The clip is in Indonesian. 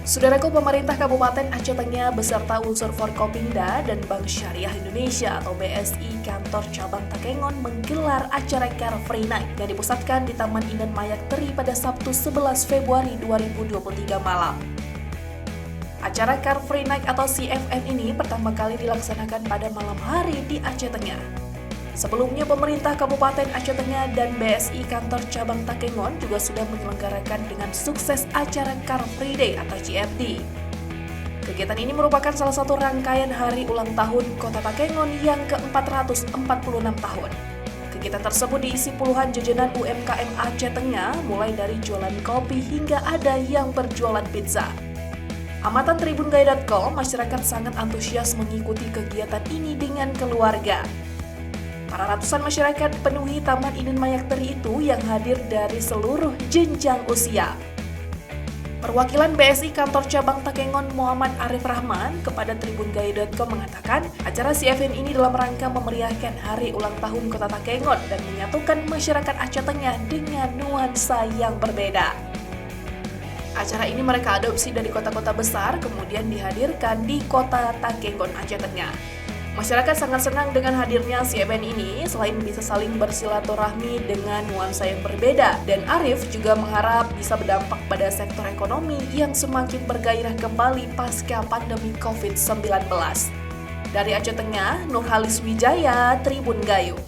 Saudaraku, pemerintah Kabupaten Aceh Tengah beserta unsur Forkopimda dan Bank Syariah Indonesia atau BSI Kantor Cabang Takengon menggelar acara Car Free Night yang dipusatkan di Taman Indah Mayak Teri pada Sabtu 11 Februari 2023 malam. Acara Car Free Night atau CFN ini pertama kali dilaksanakan pada malam hari di Aceh Tengah. Sebelumnya, pemerintah Kabupaten Aceh Tengah dan BSI Kantor Cabang Takengon juga sudah menyelenggarakan dengan sukses acara Car Free Day atau CFD. Kegiatan ini merupakan salah satu rangkaian hari ulang tahun Kota Takengon yang ke-446 tahun. Kegiatan tersebut diisi puluhan jajanan UMKM Aceh Tengah, mulai dari jualan kopi hingga ada yang berjualan pizza. Amatan tribungaya.com, masyarakat sangat antusias mengikuti kegiatan ini dengan keluarga. Para ratusan masyarakat penuhi Taman Indah Mayak Teri itu yang hadir dari seluruh jenjang usia. Perwakilan BSI Kantor Cabang Takengon Muhammad Arif Rahman kepada tribungaya.com mengatakan acara CFN ini dalam rangka memeriahkan hari ulang tahun Kota Takengon dan menyatukan masyarakat Aceh Tengah dengan nuansa yang berbeda. Acara ini mereka adopsi dari kota-kota besar kemudian dihadirkan di Kota Takengon Aceh Tengah. Masyarakat sangat senang dengan hadirnya CFN ini selain bisa saling bersilaturahmi dengan nuansa yang berbeda, dan Arif juga mengharap bisa berdampak pada sektor ekonomi yang semakin bergairah kembali pasca pandemi COVID-19. Dari Aceh Tengah, Nurhalis Wijaya, Tribun Gayo.